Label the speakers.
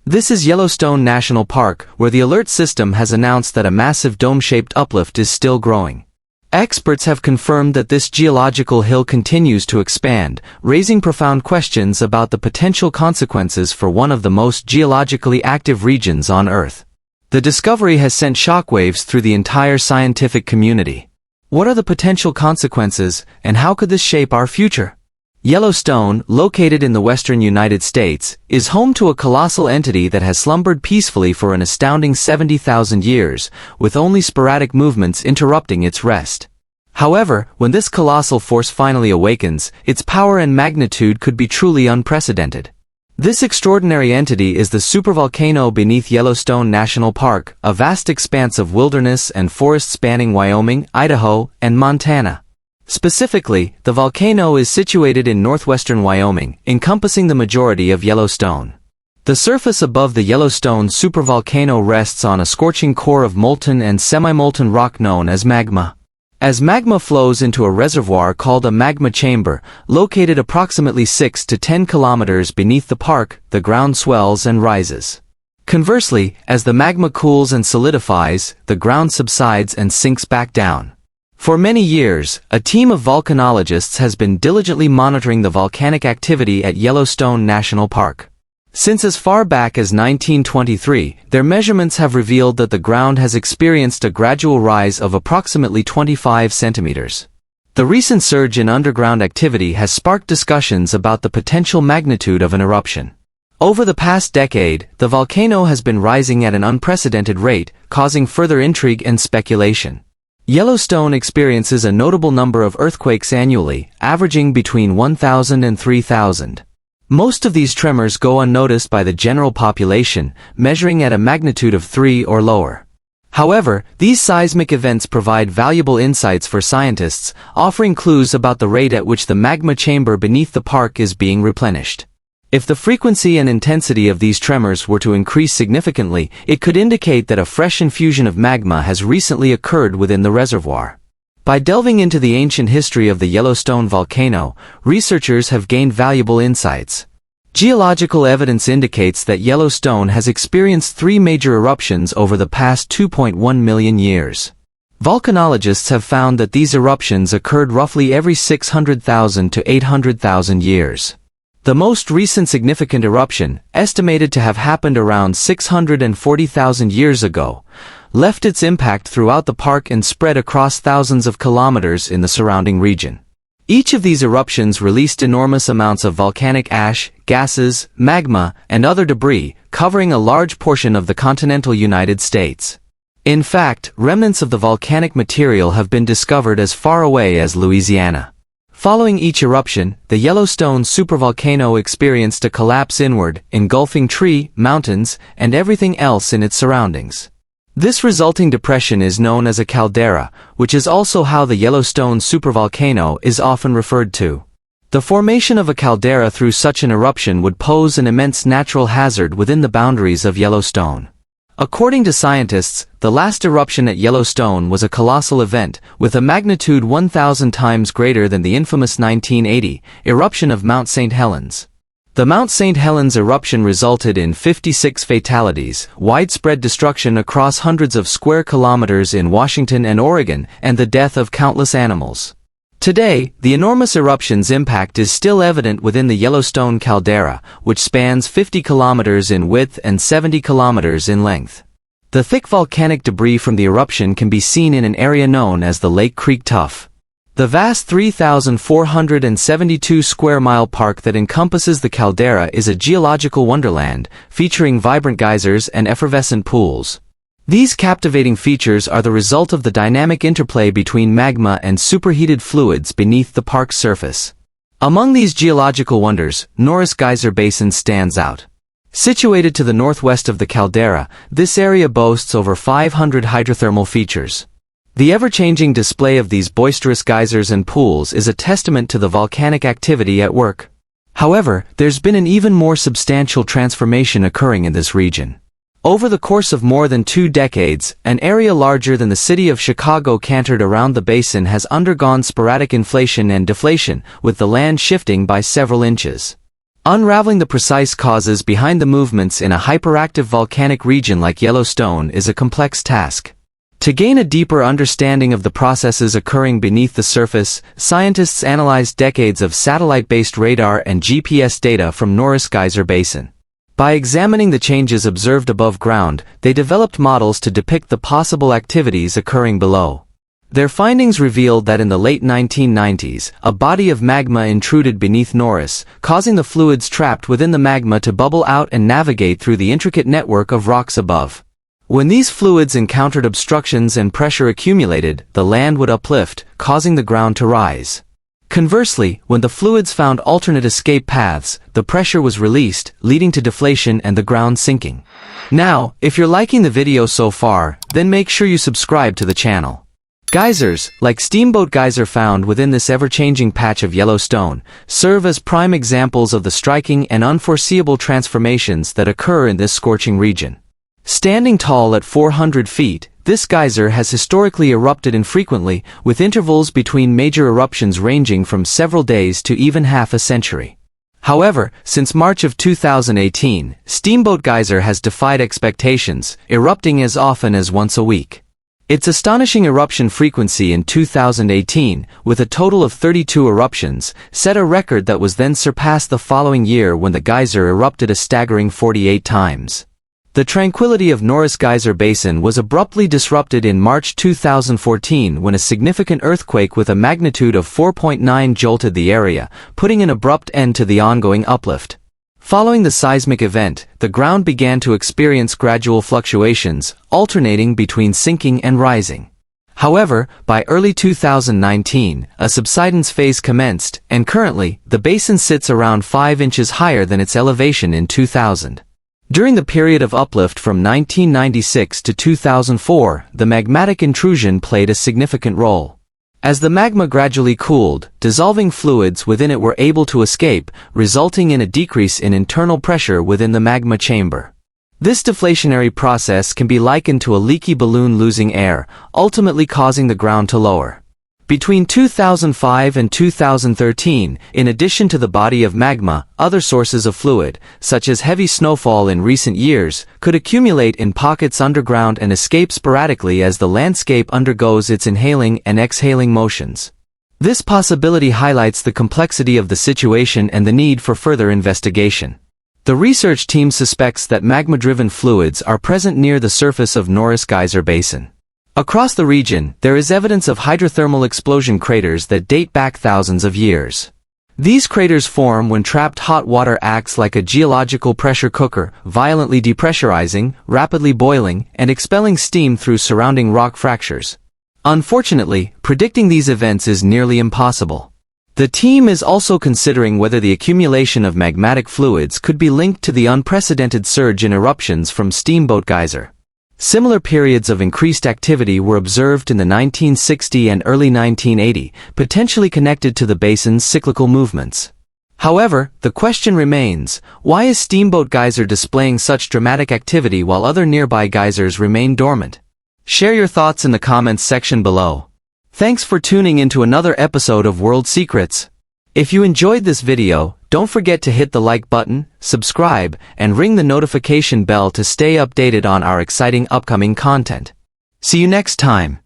Speaker 1: This is Yellowstone National Park, where the alert system has announced that a massive dome-shaped uplift is still growing. Experts have confirmed that this geological hill continues to expand, raising profound questions about the potential consequences for one of the most geologically active regions on Earth. The discovery has sent shockwaves through the entire scientific community. What are the potential consequences, and how could this shape our future? Yellowstone, located in the western United States, is home to a colossal entity that has slumbered peacefully for an astounding 70,000 years, with only sporadic movements interrupting its rest. However, when this colossal force finally awakens, its power and magnitude could be truly unprecedented. This extraordinary entity is the supervolcano beneath Yellowstone National Park, a vast expanse of wilderness and forest spanning Wyoming, Idaho, and Montana. Specifically, the volcano is situated in northwestern Wyoming, encompassing the majority of Yellowstone. The surface above the Yellowstone supervolcano rests on a scorching core of molten and semi-molten rock known as magma. As magma flows into a reservoir called a magma chamber, located approximately 6 to 10 kilometers beneath the park, the ground swells and rises. Conversely, as the magma cools and solidifies, the ground subsides and sinks back down. For many years, a team of volcanologists has been diligently monitoring the volcanic activity at Yellowstone National Park. Since as far back as 1923, their measurements have revealed that the ground has experienced a gradual rise of approximately 25 centimeters. The recent surge in underground activity has sparked discussions about the potential magnitude of an eruption. Over the past decade, the volcano has been rising at an unprecedented rate, causing further intrigue and speculation. Yellowstone experiences a notable number of earthquakes annually, averaging between 1,000 and 3,000. Most of these tremors go unnoticed by the general population, measuring at a magnitude of 3 or lower. However, these seismic events provide valuable insights for scientists, offering clues about the rate at which the magma chamber beneath the park is being replenished. If the frequency and intensity of these tremors were to increase significantly, it could indicate that a fresh infusion of magma has recently occurred within the reservoir. By delving into the ancient history of the Yellowstone volcano, researchers have gained valuable insights. Geological evidence indicates that Yellowstone has experienced 3 major eruptions over the past 2.1 million years. Volcanologists have found that these eruptions occurred roughly every 600,000 to 800,000 years. The most recent significant eruption, estimated to have happened around 640,000 years ago, left its impact throughout the park and spread across thousands of kilometers in the surrounding region. Each of these eruptions released enormous amounts of volcanic ash, gases, magma, and other debris, covering a large portion of the continental United States. In fact, remnants of the volcanic material have been discovered as far away as Louisiana. Following each eruption, the Yellowstone supervolcano experienced a collapse inward, engulfing tree, mountains, and everything else in its surroundings. This resulting depression is known as a caldera, which is also how the Yellowstone supervolcano is often referred to. The formation of a caldera through such an eruption would pose an immense natural hazard within the boundaries of Yellowstone. According to scientists, the last eruption at Yellowstone was a colossal event, with a magnitude 1,000 times greater than the infamous 1980 eruption of Mount St. Helens. The Mount St. Helens eruption resulted in 56 fatalities, widespread destruction across hundreds of square kilometers in Washington and Oregon, and the death of countless animals. Today, the enormous eruption's impact is still evident within the Yellowstone caldera, which spans 50 kilometers in width and 70 kilometers in length. The thick volcanic debris from the eruption can be seen in an area known as the Lake Creek Tuff. The vast 3,472 square mile park that encompasses the caldera is a geological wonderland, featuring vibrant geysers and effervescent pools. These captivating features are the result of the dynamic interplay between magma and superheated fluids beneath the park's surface. Among these geological wonders, Norris Geyser Basin stands out. Situated to the northwest of the caldera, this area boasts over 500 hydrothermal features. The ever-changing display of these boisterous geysers and pools is a testament to the volcanic activity at work. However, there's been an even more substantial transformation occurring in this region. Over the course of more than 2 decades, an area larger than the city of Chicago cantered around the basin has undergone sporadic inflation and deflation, with the land shifting by several inches. Unraveling the precise causes behind the movements in a hyperactive volcanic region like Yellowstone is a complex task. To gain a deeper understanding of the processes occurring beneath the surface, scientists analyzed decades of satellite-based radar and GPS data from Norris Geyser Basin. By examining the changes observed above ground, they developed models to depict the possible activities occurring below. Their findings revealed that in the late 1990s, a body of magma intruded beneath Norris, causing the fluids trapped within the magma to bubble out and navigate through the intricate network of rocks above. When these fluids encountered obstructions and pressure accumulated, the land would uplift, causing the ground to rise. Conversely, when the fluids found alternate escape paths, the pressure was released, leading to deflation and the ground sinking. Now, if you're liking the video so far, then make sure you subscribe to the channel. Geysers, like Steamboat Geyser found within this ever-changing patch of Yellowstone, serve as prime examples of the striking and unforeseeable transformations that occur in this scorching region. Standing tall at 400 feet, this geyser has historically erupted infrequently, with intervals between major eruptions ranging from several days to even half a century. However, since March of 2018, Steamboat Geyser has defied expectations, erupting as often as once a week. Its astonishing eruption frequency in 2018, with a total of 32 eruptions, set a record that was then surpassed the following year when the geyser erupted a staggering 48 times. The tranquility of Norris Geyser Basin was abruptly disrupted in March 2014 when a significant earthquake with a magnitude of 4.9 jolted the area, putting an abrupt end to the ongoing uplift. Following the seismic event, the ground began to experience gradual fluctuations, alternating between sinking and rising. However, by early 2019, a subsidence phase commenced, and currently, the basin sits around 5 inches higher than its elevation in 2000. During the period of uplift from 1996 to 2004, the magmatic intrusion played a significant role. As the magma gradually cooled, dissolving fluids within it were able to escape, resulting in a decrease in internal pressure within the magma chamber. This deflationary process can be likened to a leaky balloon losing air, ultimately causing the ground to lower. Between 2005 and 2013, in addition to the body of magma, other sources of fluid, such as heavy snowfall in recent years, could accumulate in pockets underground and escape sporadically as the landscape undergoes its inhaling and exhaling motions. This possibility highlights the complexity of the situation and the need for further investigation. The research team suspects that magma-driven fluids are present near the surface of Norris Geyser Basin. Across the region, there is evidence of hydrothermal explosion craters that date back thousands of years. These craters form when trapped hot water acts like a geological pressure cooker, violently depressurizing, rapidly boiling, and expelling steam through surrounding rock fractures. Unfortunately, predicting these events is nearly impossible. The team is also considering whether the accumulation of magmatic fluids could be linked to the unprecedented surge in eruptions from Steamboat Geyser. Similar periods of increased activity were observed in the 1960 and early 1980, potentially connected to the basin's cyclical movements. However, the question remains, why is Steamboat Geyser displaying such dramatic activity while other nearby geysers remain dormant? Share your thoughts in the comments section below. Thanks for tuning into another episode of World Secrets. If you enjoyed this video, don't forget to hit the like button, subscribe, and ring the notification bell to stay updated on our exciting upcoming content. See you next time.